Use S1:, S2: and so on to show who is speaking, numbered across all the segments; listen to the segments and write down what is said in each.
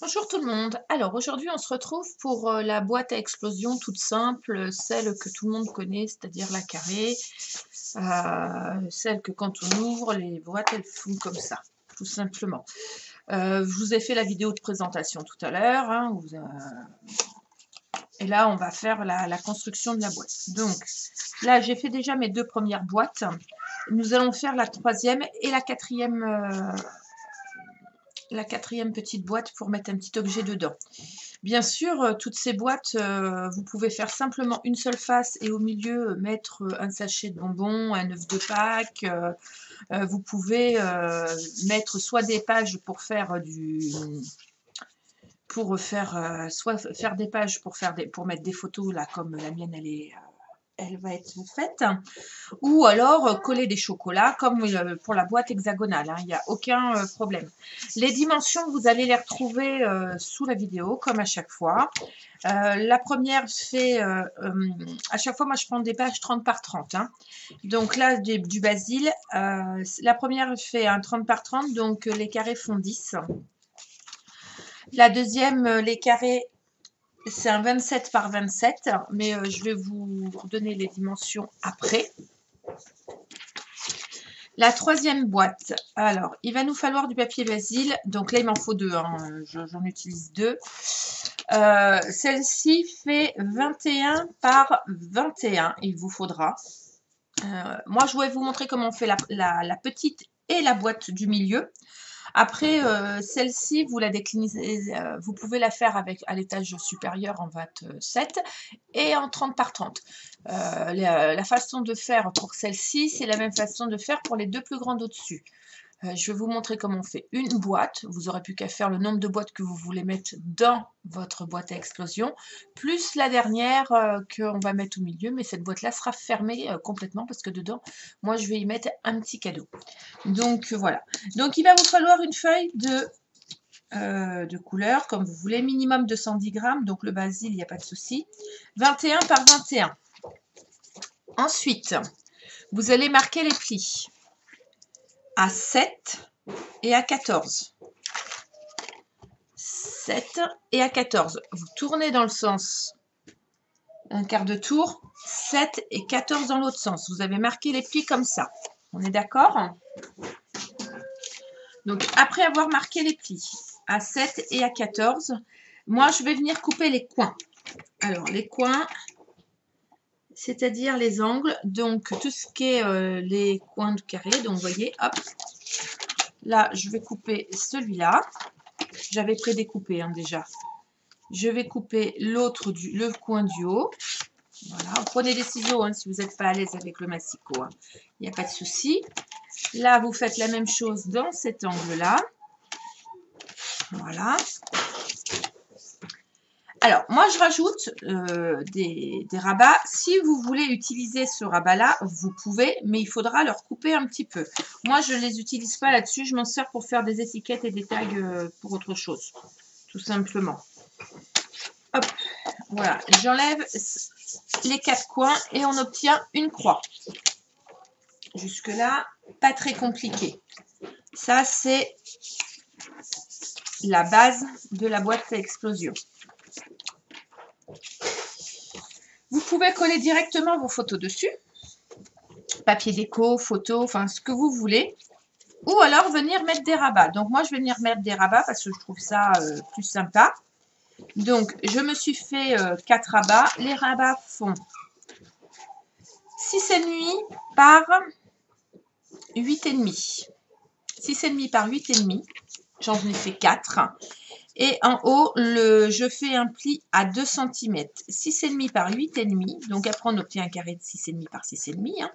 S1: Bonjour tout le monde. Alors aujourd'hui, on se retrouve pour la boîte à explosion toute simple, celle que tout le monde connaît, c'est-à-dire la carrée, celle que quand on ouvre, les boîtes, elles font comme ça, tout simplement. Je vous ai fait la vidéo de présentation tout à l'heure, hein, et là, on va faire la construction de la boîte. Donc là, j'ai fait déjà mes deux premières boîtes. Nous allons faire la troisième et la quatrième petite boîte pour mettre un petit objet dedans. Bien sûr, toutes ces boîtes, vous pouvez faire simplement une seule face et au milieu mettre un sachet de bonbons, un œuf de Pâques. Vous pouvez mettre soit des pages pour faire soit faire des pages pour mettre des photos là comme la mienne elle va être faite, ou alors coller des chocolats comme pour la boîte hexagonale, hein, il n'y a aucun problème. Les dimensions, vous allez les retrouver sous la vidéo comme à chaque fois. La première fait, à chaque fois moi je prends des pages 30 par 30, hein. Donc là du basil, la première fait un 30 par 30, donc les carrés font 10. La deuxième, les carrés, c'est un 27 par 27, mais je vais vous redonner les dimensions après. La troisième boîte, alors il va nous falloir du papier basil, donc là il m'en faut deux, hein, j'en utilise deux. Celle-ci fait 21 par 21, il vous faudra. Moi je vais vous montrer comment on fait la petite et la boîte du milieu. Après, celle-ci, vous la déclinez, vous pouvez la faire à l'étage supérieur en 27 et en 30 par 30. La façon de faire pour celle-ci, c'est la même façon de faire pour les deux plus grandes au-dessus. Je vais vous montrer comment on fait une boîte. Vous n'aurez plus qu'à faire le nombre de boîtes que vous voulez mettre dans votre boîte à explosion, plus la dernière qu'on va mettre au milieu, mais cette boîte-là sera fermée complètement parce que dedans, moi, je vais y mettre un petit cadeau. Donc, voilà. Donc, il va vous falloir une feuille de couleur, comme vous voulez, minimum 210 grammes, donc le basil, il n'y a pas de souci. 21 par 21. Ensuite, vous allez marquer les plis à 7 et à 14. 7 et à 14. Vous tournez dans le sens un quart de tour, 7 et 14 dans l'autre sens. Vous avez marqué les plis comme ça. On est d'accord? Donc, après avoir marqué les plis à 7 et à 14, moi, je vais venir couper les coins. Alors, les coins, c'est-à-dire les angles, donc tout ce qui est les coins de carré. Donc, vous voyez, hop, là, je vais couper celui-là. J'avais prédécoupé hein, déjà. Je vais couper le coin du haut. Voilà, vous prenez des ciseaux hein, si vous n'êtes pas à l'aise avec le massicot. Hein. Il n'y a pas de souci. Là, vous faites la même chose dans cet angle-là. Voilà. Alors, moi, je rajoute des rabats. Si vous voulez utiliser ce rabat-là, vous pouvez, mais il faudra leur couper un petit peu. Moi, je ne les utilise pas là-dessus. Je m'en sers pour faire des étiquettes et des tags pour autre chose, tout simplement. Hop, voilà. J'enlève les 4 coins et on obtient une croix. Jusque-là, pas très compliqué. Ça, c'est la base de la boîte à explosion. Vous pouvez coller directement vos photos dessus. Papier déco, photo, enfin ce que vous voulez. Ou alors venir mettre des rabats. Donc moi, je vais venir mettre des rabats parce que je trouve ça plus sympa. Donc, je me suis fait 4 rabats. Les rabats font 6,5 par 8,5. 6,5 par 8,5. J'en ai fait 4. Et en haut, je fais un pli à 2 cm. 6,5 par 8,5. Donc après, on obtient un carré de 6,5 par 6,5. Hein.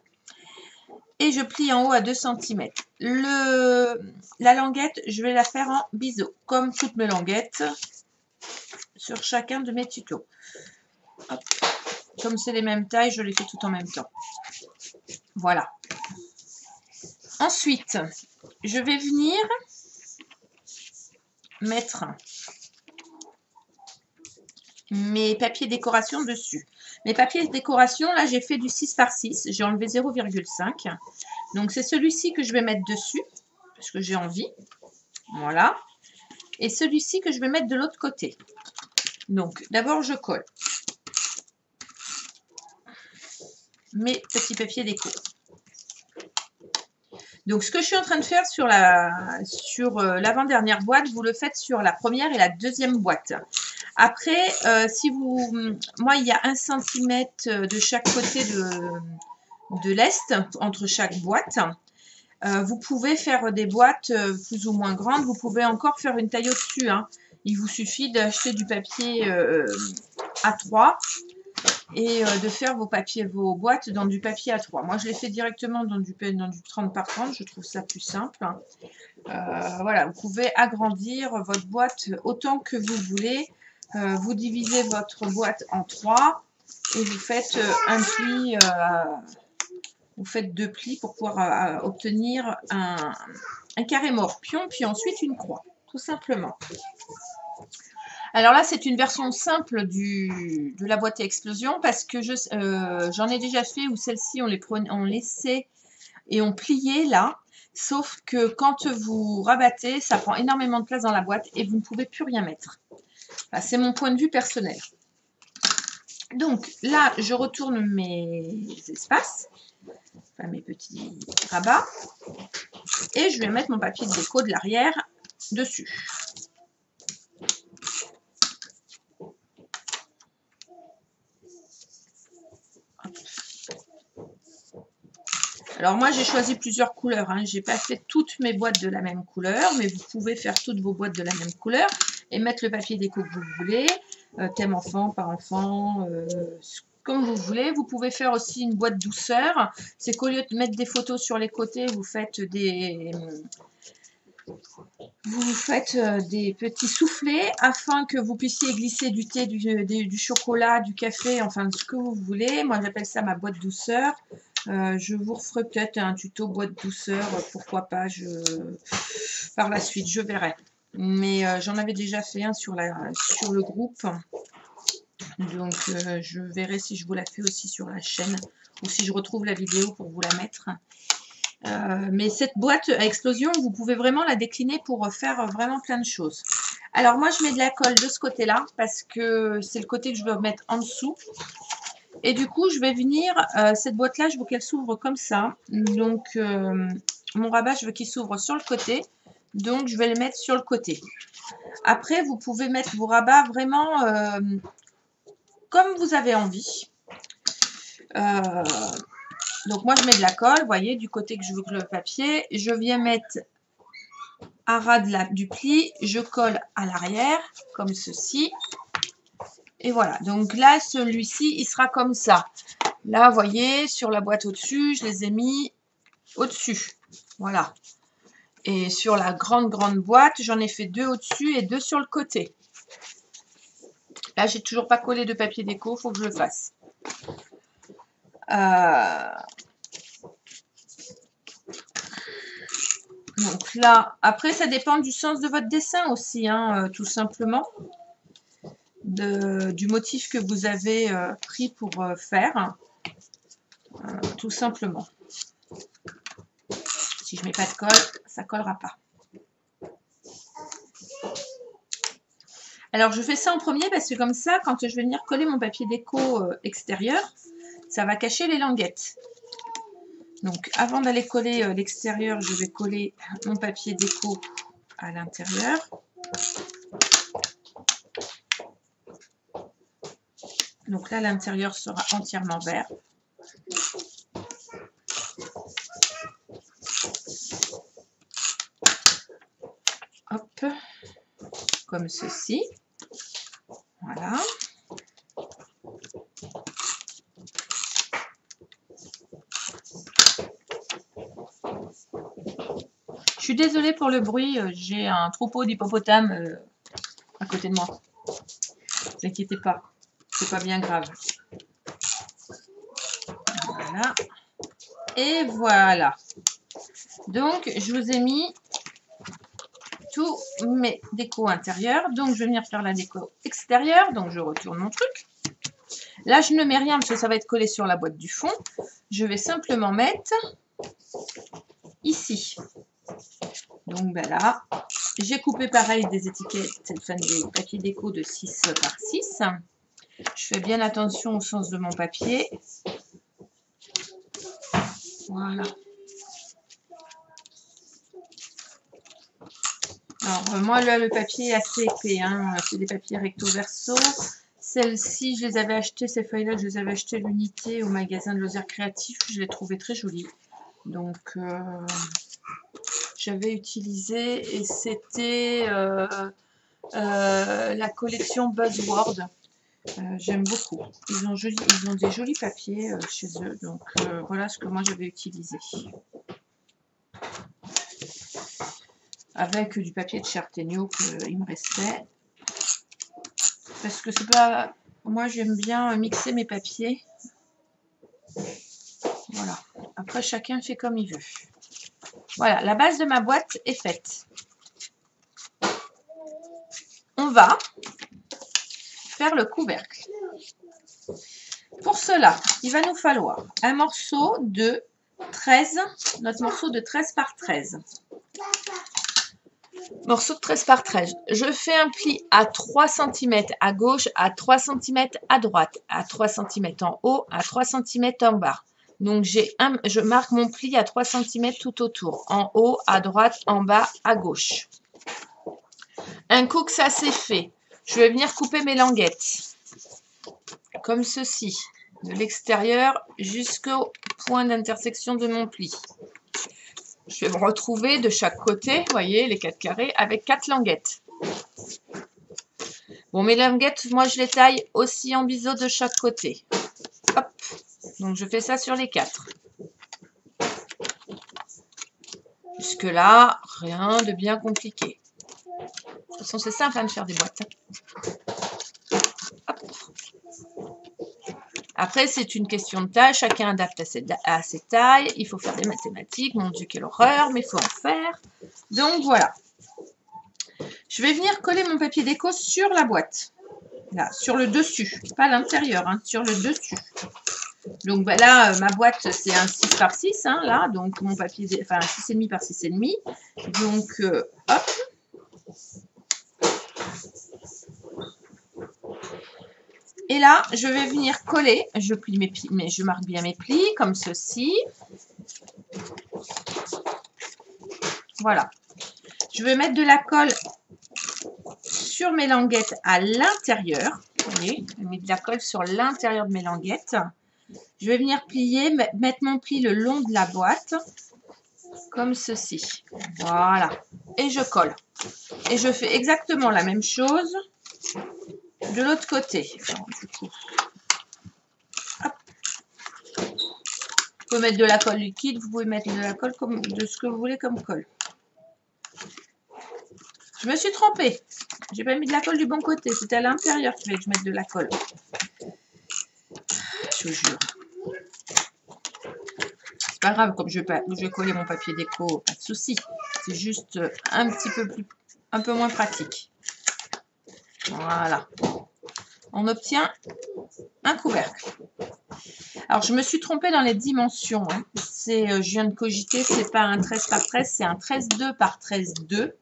S1: Et je plie en haut à 2 cm. La languette, je vais la faire en biseau, comme toutes mes languettes, sur chacun de mes tutos. Hop. Comme c'est les mêmes tailles, je les fais tout en même temps. Voilà. Ensuite, je vais venir mettre mes papiers décoration dessus. Mes papiers décoration, là, j'ai fait du 6 par 6. J'ai enlevé 0,5. Donc, c'est celui-ci que je vais mettre dessus, parce que j'ai envie. Voilà. et celui-ci que je vais mettre de l'autre côté. Donc, d'abord, je colle mes petits papiers déco. Donc, ce que je suis en train de faire sur l'avant-dernière boîte, vous le faites sur la première et la deuxième boîte. Après, moi, il y a 1 cm de chaque côté de l'est, entre chaque boîte. Vous pouvez faire des boîtes plus ou moins grandes. Vous pouvez encore faire une taille au-dessus, hein. Il vous suffit d'acheter du papier A3 et de faire vos boîtes dans du papier A3. Moi, je les fais directement dans du 30 par 30. Je trouve ça plus simple. Voilà, vous pouvez agrandir votre boîte autant que vous voulez. Vous divisez votre boîte en 3 et vous faites un pli. Vous faites 2 plis pour pouvoir obtenir un carré morpion, puis ensuite une croix, tout simplement. Alors là, c'est une version simple de la boîte à explosion parce que j'en ai déjà fait où celles-ci, on laissait et on pliait là. Sauf que quand vous rabattez, ça prend énormément de place dans la boîte et vous ne pouvez plus rien mettre. Enfin, c'est mon point de vue personnel. Donc là, je retourne mes espaces, enfin mes petits rabats, et je vais mettre mon papier de déco de l'arrière dessus. Alors moi j'ai choisi plusieurs couleurs, hein. J'ai pas fait toutes mes boîtes de la même couleur, mais vous pouvez faire toutes vos boîtes de la même couleur et mettre le papier déco que vous voulez, thème enfant, pas enfant, comme vous voulez. Vous pouvez faire aussi une boîte douceur, c'est qu'au lieu de mettre des photos sur les côtés, vous faites des petits soufflets afin que vous puissiez glisser du thé, du chocolat, du café, enfin ce que vous voulez. Moi j'appelle ça ma boîte douceur. Je vous referai peut-être un tuto boîte douceur, pourquoi pas, par la suite, je verrai. Mais j'en avais déjà fait un sur le groupe. Donc je verrai si je vous la fais aussi sur la chaîne ou si je retrouve la vidéo pour vous la mettre. Mais cette boîte à explosion, vous pouvez vraiment la décliner pour faire vraiment plein de choses. Alors moi je mets de la colle de ce côté-là parce que c'est le côté que je veux mettre en dessous. Et du coup, je vais venir, cette boîte-là, je veux qu'elle s'ouvre comme ça. Donc, mon rabat, je veux qu'il s'ouvre sur le côté. Donc, je vais le mettre sur le côté. Après, vous pouvez mettre vos rabats vraiment comme vous avez envie. Donc, moi, je mets de la colle, vous voyez, du côté que je veux que le papier. Je viens mettre à ras du pli. Je colle à l'arrière, comme ceci. Et voilà, donc là, celui-ci, il sera comme ça. Là, vous voyez, sur la boîte au-dessus, je les ai mis au-dessus. Voilà. Et sur la grande boîte, j'en ai fait 2 au-dessus et 2 sur le côté. Là, j'ai toujours pas collé de papier déco, il faut que je le fasse. Donc là, après, ça dépend du sens de votre dessin aussi, hein, tout simplement. Du motif que vous avez pris pour faire, tout simplement. Si je mets pas de colle, ça collera pas. Alors je fais ça en premier parce que comme ça, quand je vais venir coller mon papier déco extérieur, ça va cacher les languettes. Donc avant d'aller coller l'extérieur, je vais coller mon papier déco à l'intérieur. Donc là, l'intérieur sera entièrement vert. Hop, comme ceci. Voilà. Je suis désolée pour le bruit, j'ai un troupeau d'hippopotames à côté de moi. Ne vous inquiétez pas, c'est pas bien grave. Voilà. Et voilà. Donc, je vous ai mis tous mes décos intérieurs. Donc, je vais venir faire la déco extérieure. Donc, je retourne mon truc. Là, je ne mets rien parce que ça va être collé sur la boîte du fond. Je vais simplement mettre ici. Donc ben là, j'ai coupé pareil des étiquettes, enfin des papiers déco de 6 par 6. Je fais bien attention au sens de mon papier. Voilà. Alors moi là le papier est assez épais, hein. C'est des papiers recto verso. Celles-ci, je les avais achetées, ces feuilles-là, je les avais achetées l'unité au magasin de Loisirs Créatifs. Je les trouvais très jolies. Donc j'avais utilisé et c'était la collection Buzzword. J'aime beaucoup. Ils ont des jolis papiers chez eux. Donc voilà ce que moi j'avais utilisé. Avec du papier de Chartegno qu'il me restait. Parce que c'est pas... Moi j'aime bien mixer mes papiers. Voilà. Après chacun fait comme il veut. Voilà, la base de ma boîte est faite. On va faire le couvercle. Pour cela, il va nous falloir un morceau de 13, notre morceau de 13 par 13. Morceau de 13 par 13. Je fais un pli à 3 cm à gauche, à 3 cm à droite, à 3 cm en haut, à 3 cm en bas. Donc je marque mon pli à 3 cm tout autour, en haut, à droite, en bas, à gauche. Un coup que ça c'est fait, je vais venir couper mes languettes, comme ceci, de l'extérieur jusqu'au point d'intersection de mon pli. Je vais me retrouver de chaque côté, vous voyez, les 4 carrés, avec 4 languettes. Bon, mes languettes, moi je les taille aussi en biseau de chaque côté. Hop, donc je fais ça sur les 4. Jusque là, rien de bien compliqué. De toute façon, c'est simple de faire des boîtes. Hop. Après, c'est une question de taille. Chacun adapte à ses tailles. Il faut faire des mathématiques. Mon Dieu, quelle horreur, mais il faut en faire. Donc, voilà. Je vais venir coller mon papier déco sur la boîte. Là, sur le dessus. Pas à l'intérieur, hein, sur le dessus. Donc, ben là, ma boîte, c'est un 6 par 6. Hein, là, donc, mon papier, enfin, 6,5 par 6,5. Donc, hop. Et là, je vais venir coller. Je plie mes plis, mais je marque bien mes plis comme ceci. Voilà. Je vais mettre de la colle sur mes languettes à l'intérieur. Vous voyez, je mets de la colle sur l'intérieur de mes languettes. Je vais venir plier, mettre mon pli le long de la boîte, comme ceci. Voilà. Et je colle. Et je fais exactement la même chose de l'autre côté. Alors, du coup, hop. Vous pouvez mettre de la colle liquide, vous pouvez mettre de la colle de ce que vous voulez comme colle. Je me suis trompée. J'ai pas mis de la colle du bon côté. C'était à l'intérieur qu'il fallait que je mette de la colle. Je vous jure. C'est pas grave, comme je vais coller mon papier déco, pas de souci. C'est juste un peu moins pratique. Voilà. On obtient un couvercle. Alors, je me suis trompée dans les dimensions. Hein. Je viens de cogiter, c'est pas un 13 par 13, c'est un 13,2 par 13,2.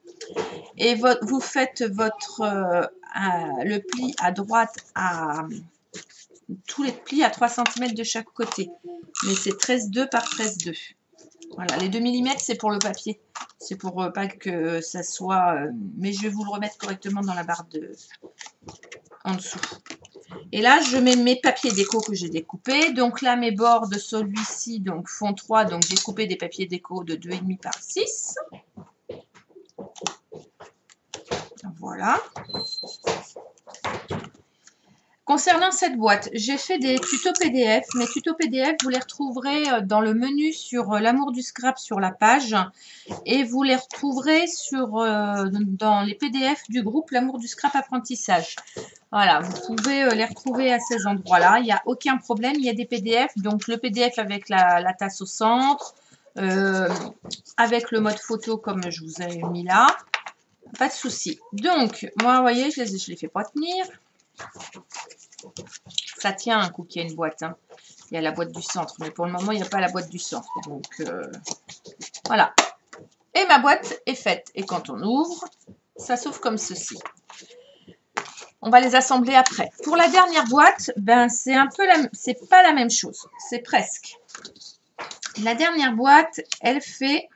S1: Et vous faites le pli à droite tous les plis à 3 cm de chaque côté. Mais c'est 13,2 par 13,2. Voilà, les 2 mm, c'est pour le papier. C'est pour pas que ça soit... mais je vais vous le remettre correctement dans la barre en dessous. Et là, je mets mes papiers déco que j'ai découpés. Donc là, mes bords de celui-ci font 3. Donc j'ai coupé des papiers déco de 2,5 par 6. Voilà. Concernant cette boîte, j'ai fait des tutos PDF. Mes tutos PDF, vous les retrouverez dans le menu sur l'amour du scrap sur la page. Et vous les retrouverez dans les PDF du groupe l'amour du scrap apprentissage. Voilà, vous pouvez les retrouver à ces endroits-là. Il n'y a aucun problème, il y a des PDF. Donc le PDF avec la tasse au centre, avec le mode photo comme je vous ai mis là. Pas de souci. Donc, moi, vous voyez, je les fais pas tenir. Ça tient un coup qu'il y a une boîte. Hein. Il y a la boîte du centre, mais pour le moment, il n'y a pas la boîte du centre. Donc, voilà. Et ma boîte est faite. Et quand on ouvre, ça s'ouvre comme ceci. On va les assembler après. Pour la dernière boîte, ben c'est un peu c'est pas la même chose. C'est presque. La dernière boîte, elle fait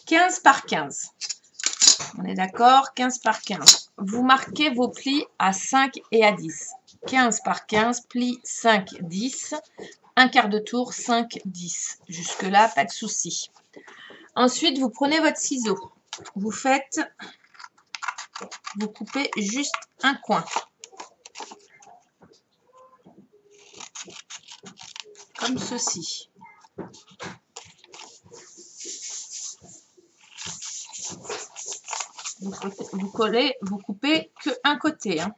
S1: 15 par 15. On est d'accord, 15 par 15. Vous marquez vos plis à 5 et à 10. 15 par 15, plis 5, 10. Un quart de tour, 5, 10. Jusque-là, pas de souci. Ensuite, vous prenez votre ciseau. Vous coupez juste un coin. Comme ceci. Vous coupez que un côté. Hein.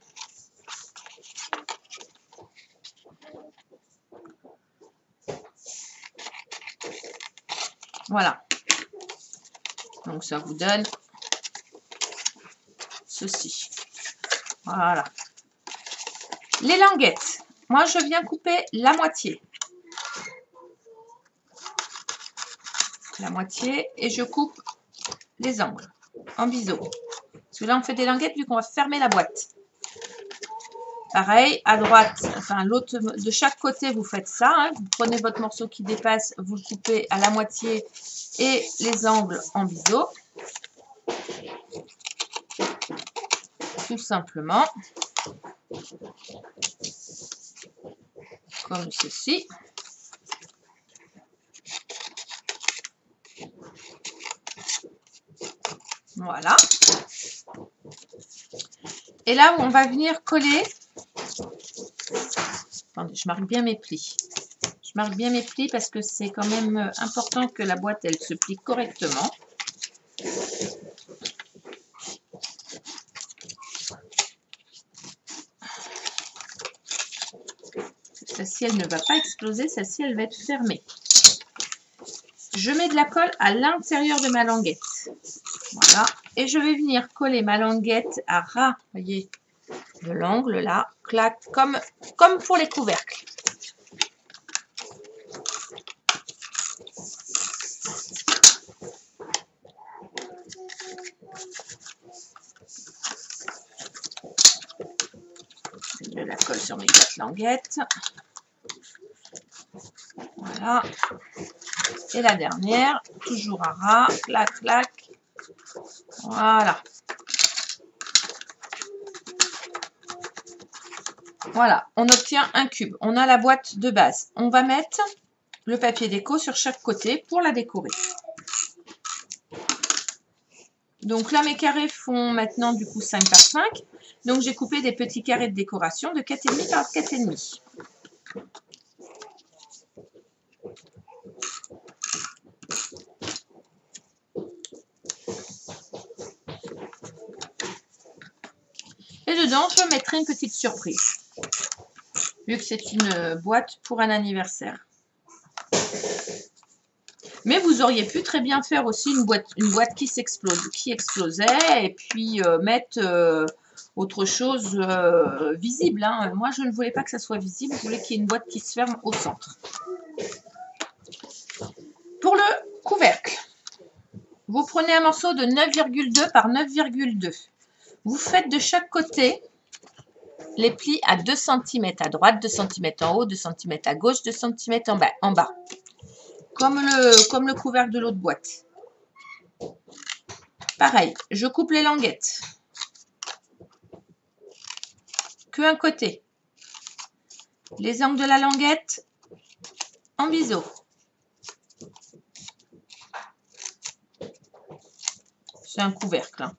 S1: Voilà. Donc ça vous donne ceci. Voilà. Les languettes. Moi, je viens couper la moitié. La moitié et je coupe les angles en biseau. Parce que là, on fait des languettes vu qu'on va fermer la boîte. Pareil, à droite, enfin l'autre, de chaque côté, vous faites ça. Hein. Vous prenez votre morceau qui dépasse, vous le coupez à la moitié et les angles en biseau. Tout simplement. Comme ceci. Voilà. Et là, on va venir coller. Attendez, je marque bien mes plis. Je marque bien mes plis parce que c'est quand même important que la boîte, elle se plie correctement. Celle-ci, elle ne va pas exploser. Celle-ci, elle va être fermée. Je mets de la colle à l'intérieur de ma languette. Voilà. Et je vais venir coller ma languette à ras, voyez, de l'angle là, clac, comme pour les couvercles. De la colle sur mes 4 languettes. Voilà. Et la dernière, toujours à ras, clac, clac. Voilà. Voilà, on obtient un cube. On a la boîte de base. On va mettre le papier déco sur chaque côté pour la décorer. Donc là, mes carrés font maintenant du coup 5 par 5. Donc j'ai coupé des petits carrés de décoration de 4,5 par 4,5. Et dedans, je mettrai une petite surprise, vu que c'est une boîte pour un anniversaire. Mais vous auriez pu très bien faire aussi une boîte qui explosait, et puis mettre autre chose visible. Hein. Moi, je ne voulais pas que ça soit visible, je voulais qu'il y ait une boîte qui se ferme au centre. Pour le couvercle, vous prenez un morceau de 9,2 par 9,2. Vous faites de chaque côté les plis à 2 cm à droite, 2 cm en haut, 2 cm à gauche, 2 cm en bas. Comme le couvercle de l'autre boîte. Pareil, je coupe les languettes. Que un côté. Les angles de la languette en biseau. C'est un couvercle. Hein.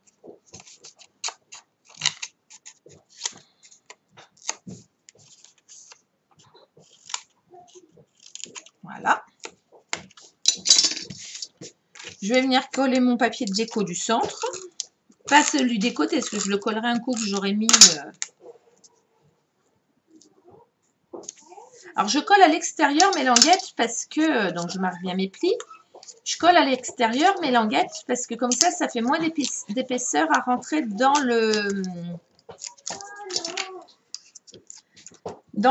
S1: Voilà. Je vais venir coller mon papier de déco du centre. Pas celui des côtés, parce que je le collerai un coup que j'aurais mis... Alors, je colle à l'extérieur mes languettes parce que... Donc, je marque bien mes plis. Je colle à l'extérieur mes languettes parce que comme ça fait moins d'épaisseur à rentrer dans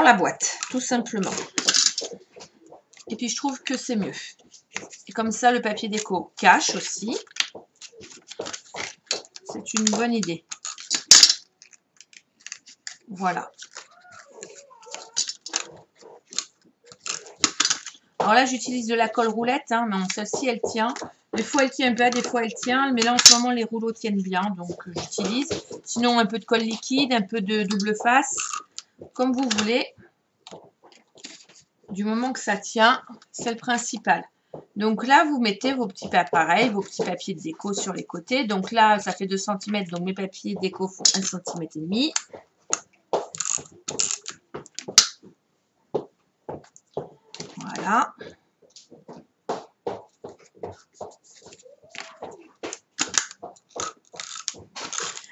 S1: la boîte, tout simplement. Et puis, je trouve que c'est mieux. Et comme ça, le papier déco cache aussi. C'est une bonne idée. Voilà. Alors là, j'utilise de la colle roulette, hein, mais celle-ci, elle tient. Des fois, elle tient pas, des fois, elle tient. Mais là, en ce moment, les rouleaux tiennent bien, donc j'utilise. Sinon, un peu de colle liquide, un peu de double face, comme vous voulez. Du moment que ça tient, c'est le principal. Donc là, vous mettez vos petits papiers, vos petits papiers de déco sur les côtés. Donc là, ça fait 2 cm, donc mes papiers déco font 1,5 cm. Voilà.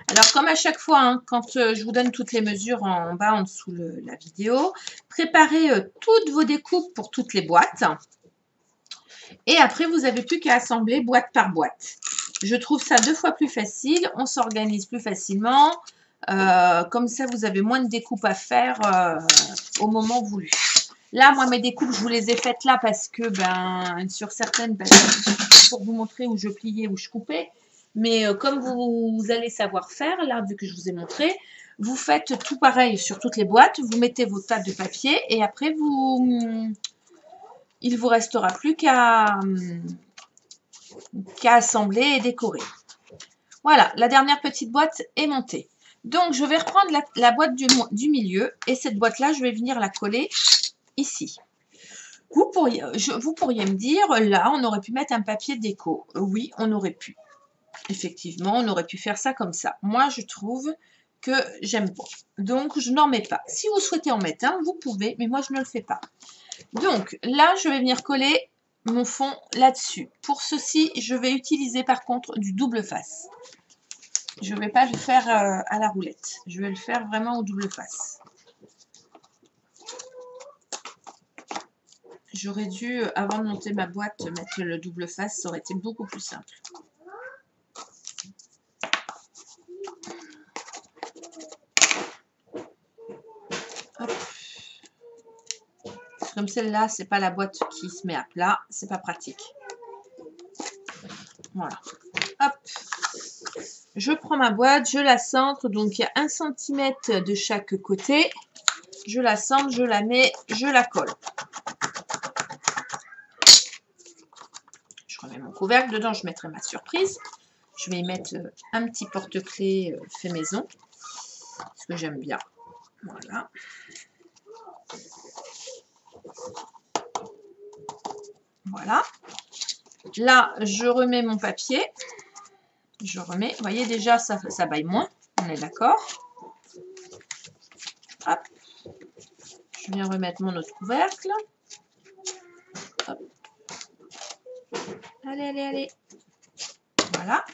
S1: Alors, comme à chaque fois, hein, quand je vous donne toutes les mesures en bas, en dessous la vidéo, préparez toutes vos découpes pour toutes les boîtes. Et après, vous n'avez plus qu'à assembler boîte par boîte. Je trouve ça 2 fois plus facile. On s'organise plus facilement. Comme ça, vous avez moins de découpes à faire au moment voulu. Là, moi, mes découpes, je vous les ai faites là parce que, sur certaines, pour vous montrer où je pliais, où je coupais. Mais comme vous allez savoir faire, là, vu que je vous ai montré, vous faites tout pareil sur toutes les boîtes. Vous mettez vos tas de papier et après, il ne vous restera plus qu'à assembler et décorer. Voilà, la dernière petite boîte est montée. Donc, je vais reprendre la boîte du milieu et cette boîte-là, je vais venir la coller ici. Vous pourriez me dire, là, on aurait pu mettre un papier déco. Oui, on aurait pu. Effectivement, on aurait pu faire ça comme ça. Moi, je trouve que j'aime pas. Donc, je n'en mets pas. Si vous souhaitez en mettre un, vous pouvez, mais moi, je ne le fais pas. Donc, là, je vais venir coller mon fond là-dessus. Pour ceci, je vais utiliser par contre du double face. Je ne vais pas le faire à la roulette. Je vais le faire vraiment au double face. J'aurais dû, avant de monter ma boîte, mettre le double face. Ça aurait été beaucoup plus simple. Hop. Comme celle-là, c'est pas la boîte qui se met à plat. C'est pas pratique. Voilà. Hop. Je prends ma boîte, je la centre. Donc, il y a 1 cm de chaque côté. Je la centre, je la mets, je la colle. Je remets mon couvercle. Dedans, je mettrai ma surprise. Je vais y mettre un petit porte-clés fait maison. Parce que j'aime bien. Voilà. Voilà. Là, je remets mon papier. Je remets. Vous voyez, déjà, ça baille moins. On est d'accord. Hop. Je viens remettre mon autre couvercle. Hop. Allez, allez, allez. Voilà.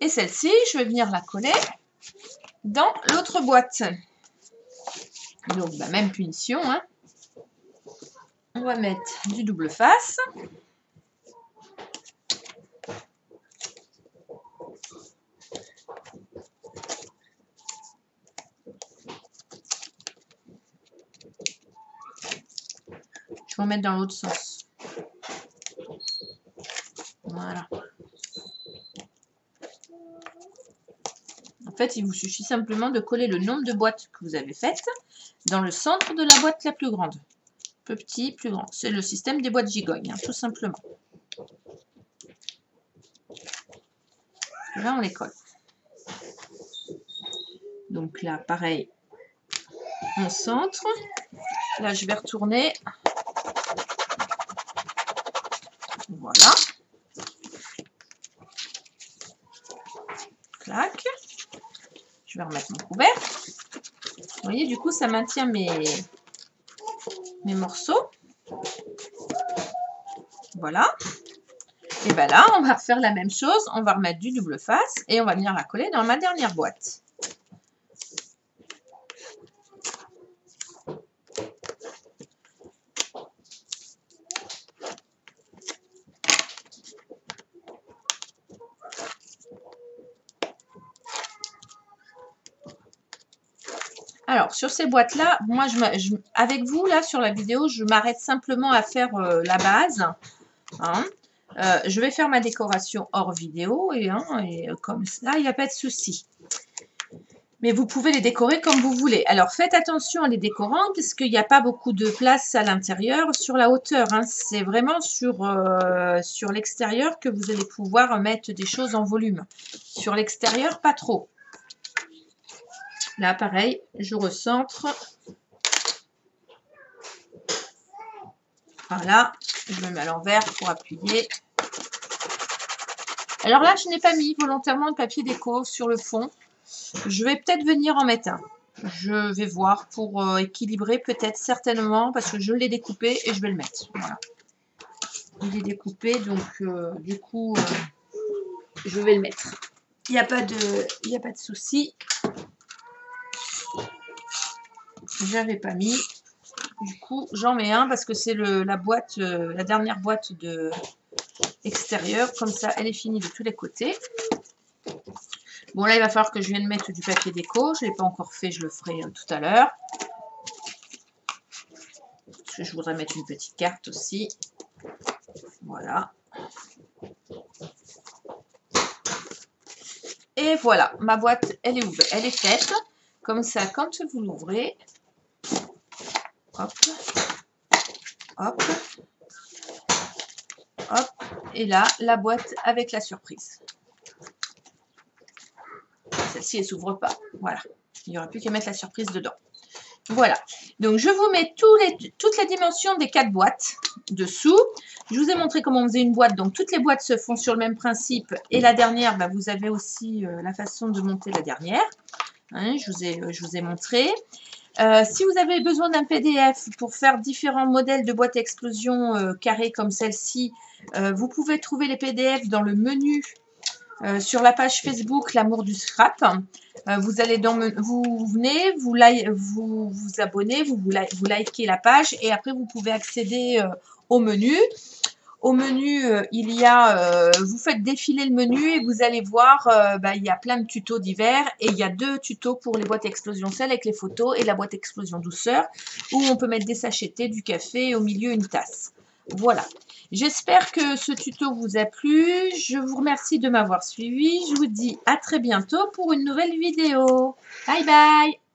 S1: Et celle-ci, je vais venir la coller dans l'autre boîte. Donc, même punition. Hein. On va mettre du double face. Je vais en mettre dans l'autre sens. Voilà. En fait, il vous suffit simplement de coller le nombre de boîtes que vous avez faites dans le centre de la boîte la plus grande. Peu petit, plus grand. C'est le système des boîtes gigognes, hein, tout simplement. Là, on les colle. Donc là, pareil, on centre. Là, je vais retourner. Voilà. Clac. Je vais remettre mon couvercle. Vous voyez, du coup, ça maintient mes morceaux. Voilà. Et bien là, on va refaire la même chose. On va remettre du double face et on va venir la coller dans ma dernière boîte. Alors, sur ces boîtes-là, moi, avec vous, là, sur la vidéo, je m'arrête simplement à faire la base. Hein. Je vais faire ma décoration hors vidéo et comme ça, il n'y a pas de souci. Mais vous pouvez les décorer comme vous voulez. Alors, faites attention à les décorant parce qu'il n'y a pas beaucoup de place à l'intérieur sur la hauteur. Hein. C'est vraiment sur l'extérieur que vous allez pouvoir mettre des choses en volume. Sur l'extérieur, pas trop. Là, pareil, je recentre. Voilà, je me mets à l'envers pour appuyer. Alors là, je n'ai pas mis volontairement de papier déco sur le fond. Je vais peut-être venir en mettre un. Je vais voir pour équilibrer peut-être certainement parce que je l'ai découpé et je vais le mettre. Voilà. Il est découpé donc du coup je vais le mettre. Il n'y a pas de souci. J'avais pas mis. Du coup j'en mets un parce que c'est la boîte, la dernière boîte de extérieure. Comme ça elle est finie de tous les côtés. Bon, là, il va falloir que je vienne mettre du papier déco. Je ne l'ai pas encore fait, je le ferai tout à l'heure. Parce que je voudrais mettre une petite carte aussi. Voilà. Et voilà, ma boîte, elle est ouverte, elle est faite. Comme ça, quand vous l'ouvrez, hop, hop, hop, et là, la boîte avec la surprise. Celle-ci, elle ne s'ouvre pas. Voilà. Il n'y aura plus qu'à mettre la surprise dedans. Voilà. Donc, je vous mets toutes les dimensions des 4 boîtes dessous. Je vous ai montré comment on faisait une boîte. Donc, toutes les boîtes se font sur le même principe. Et la dernière, bah, vous avez aussi la façon de monter la dernière. Hein, je vous ai montré. Si vous avez besoin d'un PDF pour faire différents modèles de boîtes à explosion carrées comme celle-ci, vous pouvez trouver les PDF dans le menu sur la page Facebook L'amour du scrap. Vous allez vous venez, vous abonnez, vous likez la page et après vous pouvez accéder au menu. Au menu, il y a, vous faites défiler le menu et vous allez voir, il y a plein de tutos divers et il y a 2 tutos pour les boîtes explosion sel avec les photos et la boîte explosion douceur où on peut mettre des sachets de thé, du café et au milieu une tasse. Voilà. J'espère que ce tuto vous a plu. Je vous remercie de m'avoir suivi. Je vous dis à très bientôt pour une nouvelle vidéo. Bye bye!